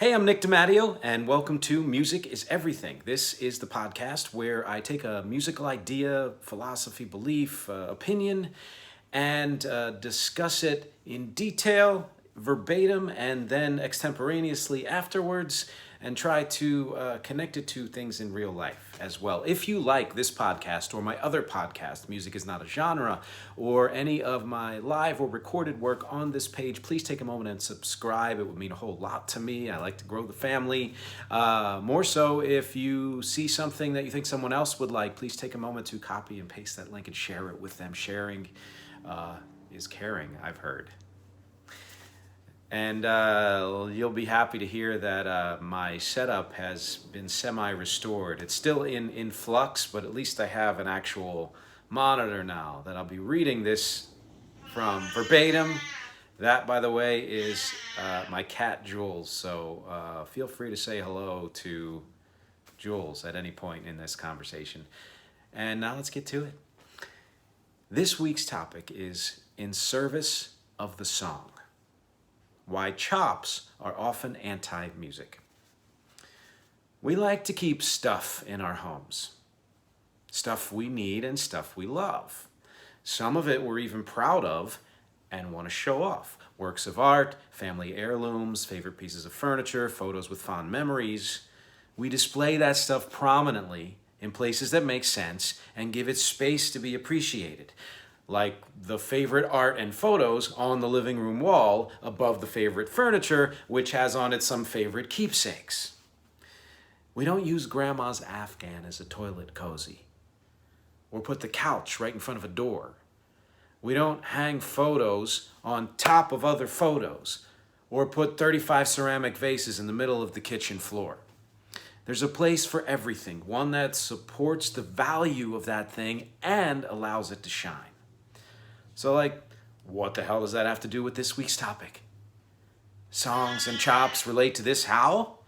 Hey, I'm Nick DiMatteo, and welcome to Music is Everything. This is the podcast where I take a musical idea, philosophy, belief, opinion, and discuss it in detail, verbatim, and then extemporaneously afterwards, and try to connect it to things in real life as well. If you like this podcast or my other podcast, Music is Not a Genre, or any of my live or recorded work on this page, please take a moment and subscribe. It would mean a whole lot to me. I like to grow the family. More so, if you see something that you think someone else would like, please take a moment to copy and paste that link and share it with them. Sharing is caring, I've heard. And you'll be happy to hear that my setup has been semi-restored. It's still in flux, but at least I have an actual monitor now that I'll be reading this from verbatim. That, by the way, is my cat, Jules. So feel free to say hello to Jules at any point in this conversation. And now let's get to it. This week's topic is In Service of the Song. Why chops are often anti-music. We like to keep stuff in our homes. Stuff we need and stuff we love. Some of it we're even proud of and want to show off. Works of art, family heirlooms, favorite pieces of furniture, photos with fond memories. We display that stuff prominently in places that make sense and give it space to be appreciated. Like the favorite art and photos on the living room wall above the favorite furniture, which has on it some favorite keepsakes. We don't use grandma's afghan as a toilet cozy, or put the couch right in front of a door. We don't hang photos on top of other photos, or put 35 ceramic vases in the middle of the kitchen floor. There's a place for everything, one that supports the value of that thing and allows it to shine. So, what the hell does that have to do with this week's topic? Songs and chops relate to this how?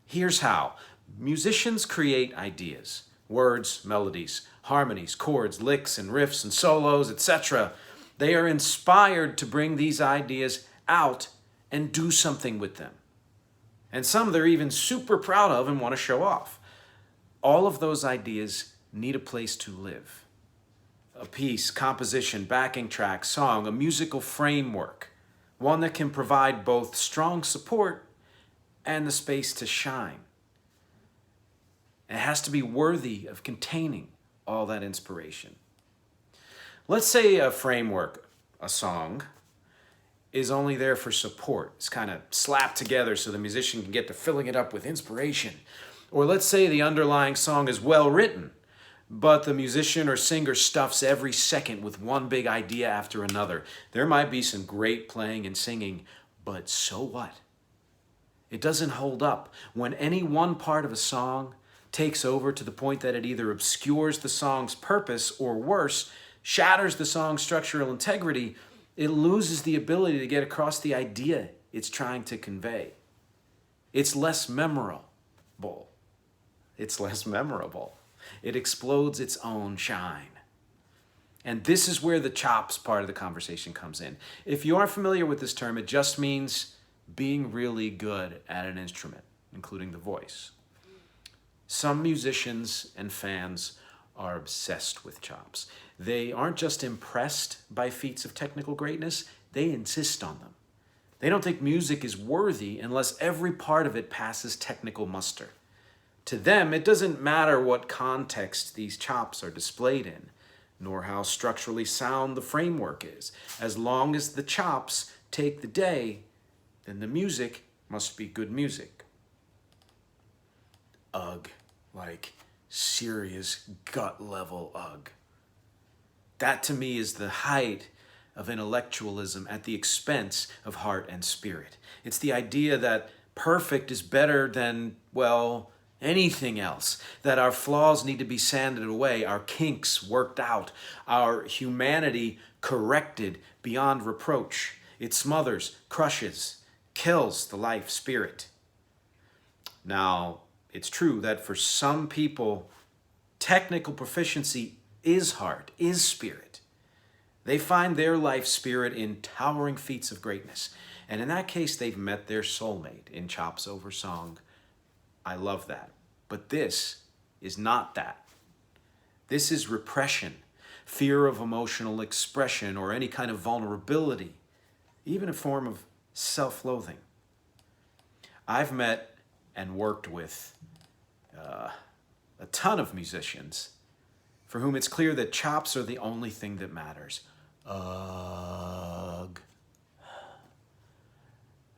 Here's how. Musicians create ideas, words, melodies, harmonies, chords, licks, and riffs, and solos, etc. They are inspired to bring these ideas out and do something with them. And some they're even super proud of and want to show off. All of those ideas need a place to live. A piece, composition, backing track, song, a musical framework, one that can provide both strong support and the space to shine. It has to be worthy of containing all that inspiration. Let's say a framework, a song, is only there for support. It's kind of slapped together so the musician can get to filling it up with inspiration. Or let's say the underlying song is well written, but the musician or singer stuffs every second with one big idea after another. There might be some great playing and singing, but so what? It doesn't hold up. When any one part of a song takes over to the point that it either obscures the song's purpose or worse, shatters the song's structural integrity, it loses the ability to get across the idea it's trying to convey. It's less memorable. It explodes its own shine. And this is where the chops part of the conversation comes in. If you aren't familiar with this term, it just means being really good at an instrument, including the voice. Some musicians and fans are obsessed with chops. They aren't just impressed by feats of technical greatness, they insist on them. They don't think music is worthy unless every part of it passes technical muster. To them, it doesn't matter what context these chops are displayed in, nor how structurally sound the framework is. As long as the chops take the day, then the music must be good music. Ugh, like serious gut-level ugh. That to me is the height of intellectualism at the expense of heart and spirit. It's the idea that perfect is better than, well, anything else, that our flaws need to be sanded away, our kinks worked out, our humanity corrected beyond reproach. It smothers, crushes, kills the life spirit. Now, it's true that for some people, technical proficiency is heart, is spirit. They find their life spirit in towering feats of greatness. And in that case, they've met their soulmate in Chops Over Song. I love that. But this is not that. This is repression, fear of emotional expression, or any kind of vulnerability, even a form of self-loathing. I've met and worked with a ton of musicians for whom it's clear that chops are the only thing that matters. Ugh.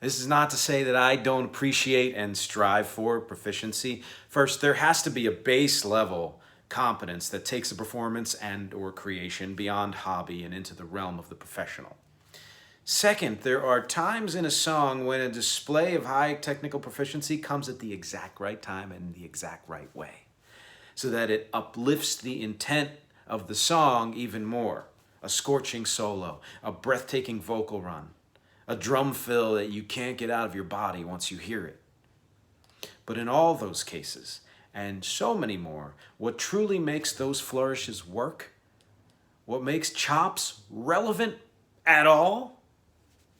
This is not to say that I don't appreciate and strive for proficiency. First, there has to be a base level competence that takes a performance and or creation beyond hobby and into the realm of the professional. Second, there are times in a song when a display of high technical proficiency comes at the exact right time and the exact right way, so that it uplifts the intent of the song even more. A scorching solo, a breathtaking vocal run, a drum fill that you can't get out of your body once you hear it. But in all those cases, and so many more, what truly makes those flourishes work, what makes chops relevant at all,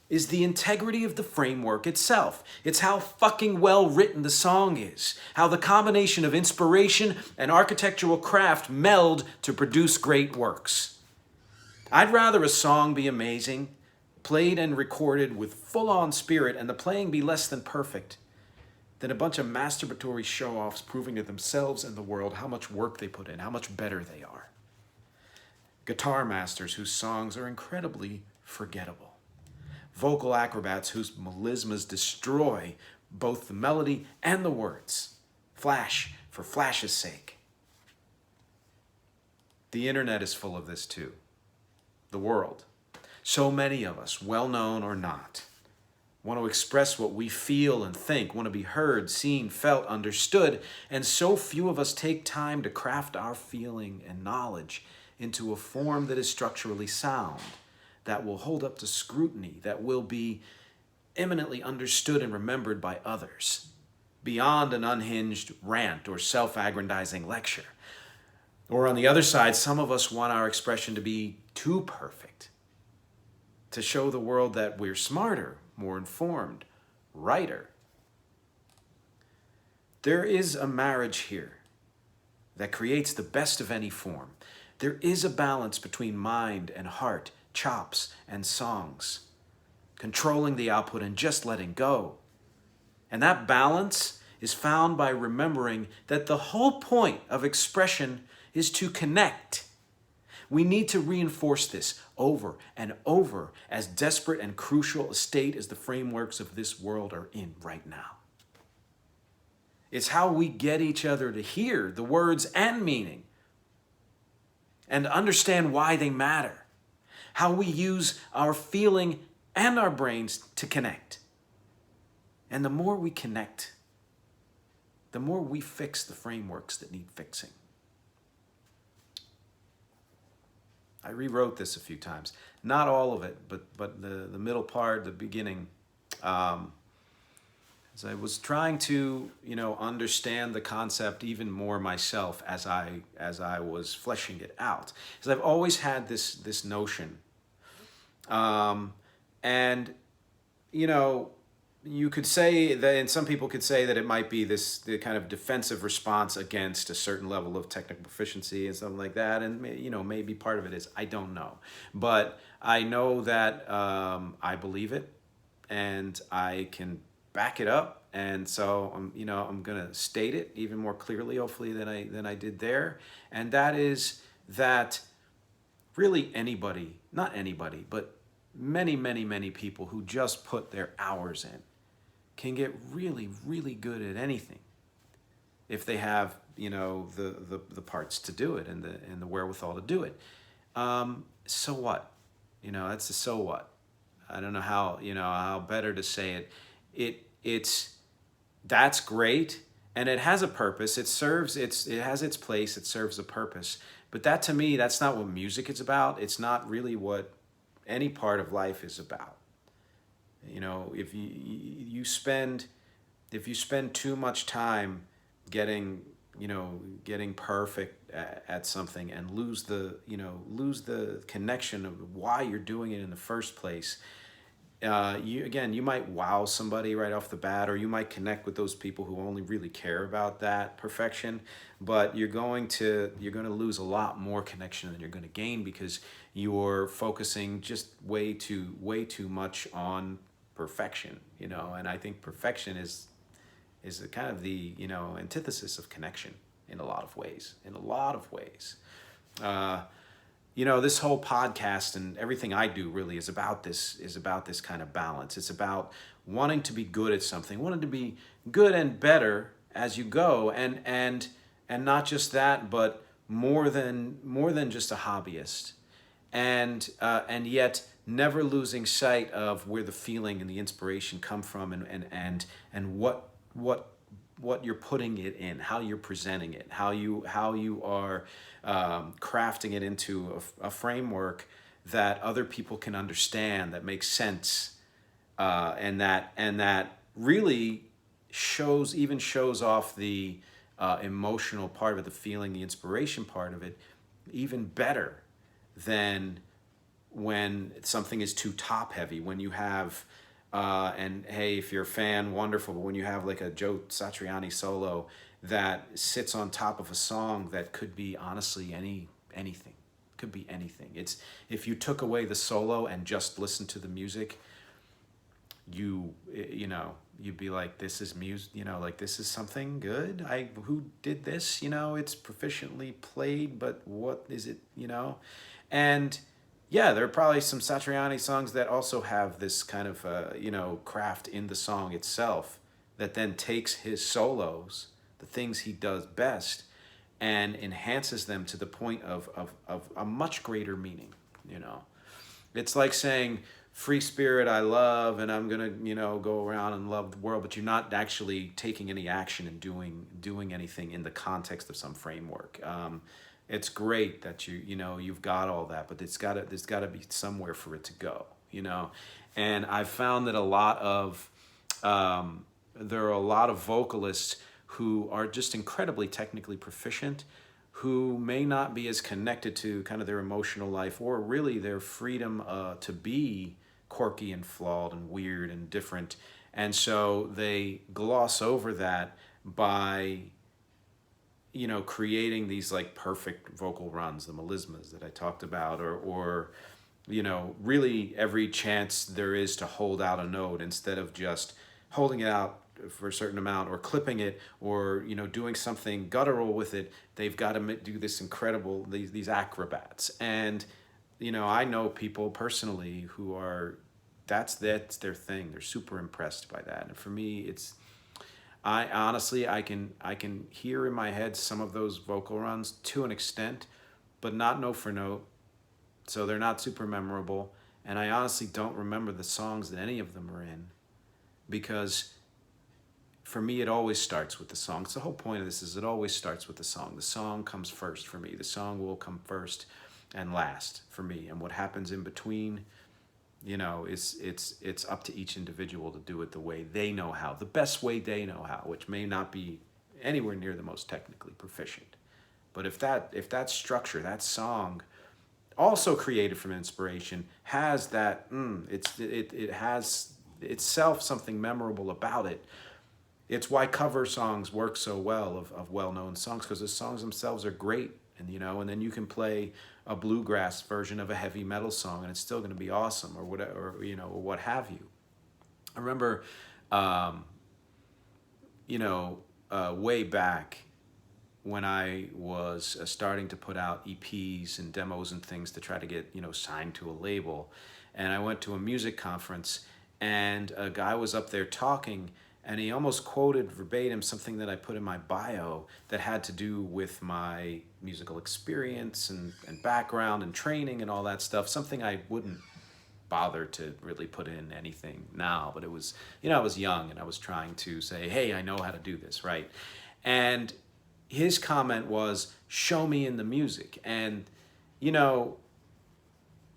is the integrity of the framework itself. It's how fucking well written the song is, how the combination of inspiration and architectural craft meld to produce great works. I'd rather a song be amazing, played and recorded with full-on spirit, and the playing be less than perfect, than a bunch of masturbatory show-offs proving to themselves and the world how much work they put in, how much better they are. Guitar masters whose songs are incredibly forgettable. Vocal acrobats whose melismas destroy both the melody and the words. Flash for flash's sake. The internet is full of this too. The world. So many of us, well-known or not, want to express what we feel and think, want to be heard, seen, felt, understood, and so few of us take time to craft our feeling and knowledge into a form that is structurally sound, that will hold up to scrutiny, that will be eminently understood and remembered by others, beyond an unhinged rant or self-aggrandizing lecture. Or on the other side, some of us want our expression to be too perfect, to show the world that we're smarter, more informed, righter. There is a marriage here that creates the best of any form. There is a balance between mind and heart, chops and songs, controlling the output and just letting go. And that balance is found by remembering that the whole point of expression is to connect. We need to reinforce this over and over, as desperate and crucial a state as the frameworks of this world are in right now. It's how we get each other to hear the words and meaning and understand why they matter. How we use our feeling and our brains to connect. And the more we connect, the more we fix the frameworks that need fixing. I rewrote this a few times. Not all of it, but the middle part, the beginning. As I was trying to, understand the concept even more myself as I was fleshing it out. Because I've always had this notion. And, you could say that, and some people could say that it might be the kind of defensive response against a certain level of technical proficiency and something like that. And, maybe part of it is, I don't know. But I know that I believe it and I can back it up. And so, I'm going to state it even more clearly, hopefully, than I did there. And that is that really anybody, not anybody, but many, many, many people who just put their hours in can get really, really good at anything if they have, the parts to do it and the wherewithal to do it. So what? That's the so what. I don't know how better to say it. That's great, and it has a purpose. It has its place. It serves a purpose. But that, to me, that's not what music is about. It's not really what any part of life is about. If you spend too much time getting perfect at something and lose the connection of why you're doing it in the first place, you might wow somebody right off the bat, or you might connect with those people who only really care about that perfection, but you're going to lose a lot more connection than you're going to gain, because you're focusing just way too much on perfection, and I think perfection is the kind of the antithesis of connection in a lot of ways. Uh, this whole podcast and everything I do really is about this kind of balance. It's about wanting to be good at something, wanting to be good and better as you go, and not just that, but more than just a hobbyist, and yet never losing sight of where the feeling and the inspiration come from, and what you're putting it in, how you're presenting it, how you are crafting it into a framework that other people can understand, that makes sense, and that really shows off the emotional part of it, the feeling, the inspiration part of it, even better than when something is too top heavy, when you have and hey, if you're a fan, wonderful, but when you have like a Joe Satriani solo that sits on top of a song that could be honestly anything, could be anything. It's, if you took away the solo and just listened to the music, you'd be like, this is music, like, this is something good. Who did this? It's proficiently played, but what is it? And yeah, there are probably some Satriani songs that also have this kind of craft in the song itself that then takes his solos, the things he does best, and enhances them to the point of a much greater meaning. It's like saying, free spirit I love, and I'm gonna go around and love the world, but you're not actually taking any action and doing anything in the context of some framework. It's great that you've got all that, but there's got to be somewhere for it to go. And I've found that there are a lot of vocalists who are just incredibly technically proficient, who may not be as connected to kind of their emotional life, or really their freedom to be quirky and flawed and weird and different. And so they gloss over that by creating these like perfect vocal runs, the melismas that I talked about, or really every chance there is to hold out a note instead of just holding it out for a certain amount, or clipping it, or doing something guttural with it. They've got to do this incredible, these acrobats. And I know people personally who are, that's their thing. They're super impressed by that. And for me, I honestly, I can hear in my head some of those vocal runs to an extent, but not note for note. So they're not super memorable. And I honestly don't remember the songs that any of them are in, because for me, it always starts with the song. It's the whole point of this, is it always starts with the song. The song comes first for me. The song will come first and last for me. And what happens in between, it's up to each individual to do it the way they know how, the best way they know how, which may not be anywhere near the most technically proficient. But if that structure, that song, also created from inspiration, has that, it has itself something memorable about it. It's why cover songs work so well of well-known songs, because the songs themselves are great. And then you can play a bluegrass version of a heavy metal song and it's still going to be awesome, or whatever, or what have you. I remember, way back when I was starting to put out EPs and demos and things to try to get, signed to a label. And I went to a music conference, and a guy was up there talking, and he almost quoted verbatim something that I put in my bio that had to do with my musical experience and background and training and all that stuff. Something I wouldn't bother to really put in anything now, but it was, I was young and I was trying to say, hey, I know how to do this, right? And his comment was, show me in the music. And,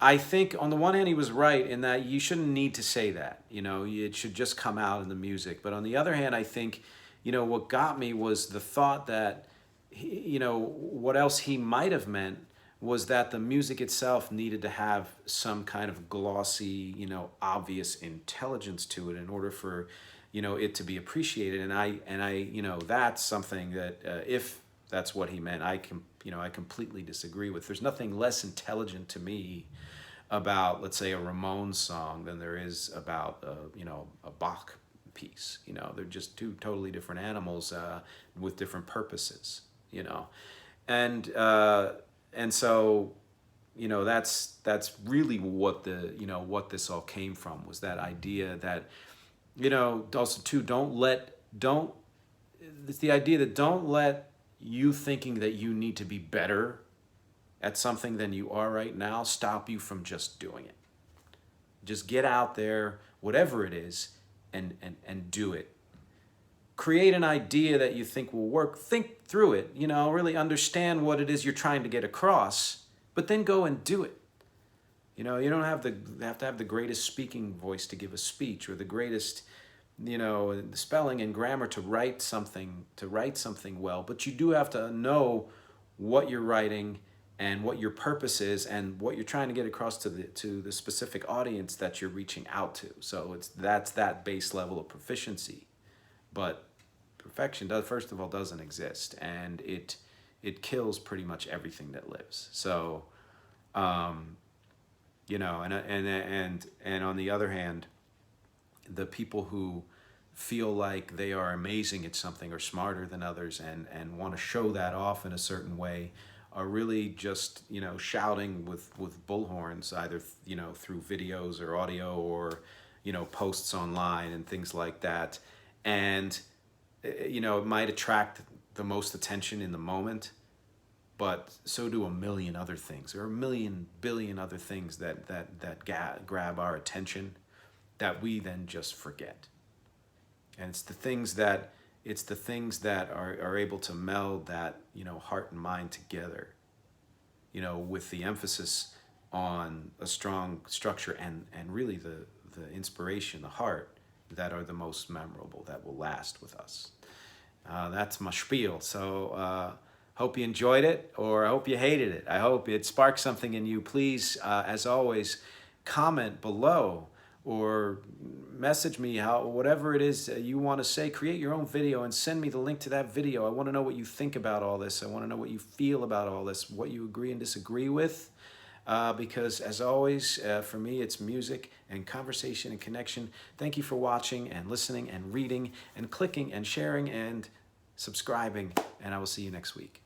I think on the one hand he was right in that you shouldn't need to say that, it should just come out in the music. But on the other hand, I think, what got me was the thought that, what else he might have meant was that the music itself needed to have some kind of glossy, you know, obvious intelligence to it in order for, you know, it to be appreciated. And I, you know, that's something that if that's what he meant, you know, I completely disagree with. There's nothing less intelligent to me about, let's say, a Ramones song than there is about, you know, a Bach piece. You know, they're just two totally different animals with different purposes. You know, and so, you know, that's really what the, you know, what this all came from, was that idea that, you know, also too, it's the idea that don't let you thinking that you need to be better at something than you are right now stop you from just doing it. Just get out there, whatever it is, and do it. Create an idea that you think will work. Think through it, you know, really understand what it is you're trying to get across, but then go and do it. You know, you don't have to have the greatest speaking voice to give a speech, or the greatest, you know, spelling and grammar to write something well, but you do have to know what you're writing and what your purpose is and what you're trying to get across to the specific audience that you're reaching out to. So that's that base level of proficiency. But perfection first of all doesn't exist, and it kills pretty much everything that lives. So you know, and on the other hand, the people who feel like they are amazing at something or smarter than others and want to show that off in a certain way are really just, you know, shouting with bullhorns, either, you know, through videos or audio or, you know, posts online and things like that. And, you know, it might attract the most attention in the moment, but so do a million other things. There are a billion other things that grab our attention that we then just forget. And it's the things that are able to meld that, you know, heart and mind together, you know, with the emphasis on a strong structure and really the inspiration, the heart, that are the most memorable, that will last with us. That's my spiel. So hope you enjoyed it, or I hope you hated it. I hope it sparked something in you. Please, as always, comment below or message me whatever it is you want to say. Create your own video and send me the link to that video. I want to know what you think about all this. I want to know what you feel about all this, what you agree and disagree with. Because as always, for me, it's music and conversation and connection. Thank you for watching and listening and reading and clicking and sharing and subscribing, and I will see you next week.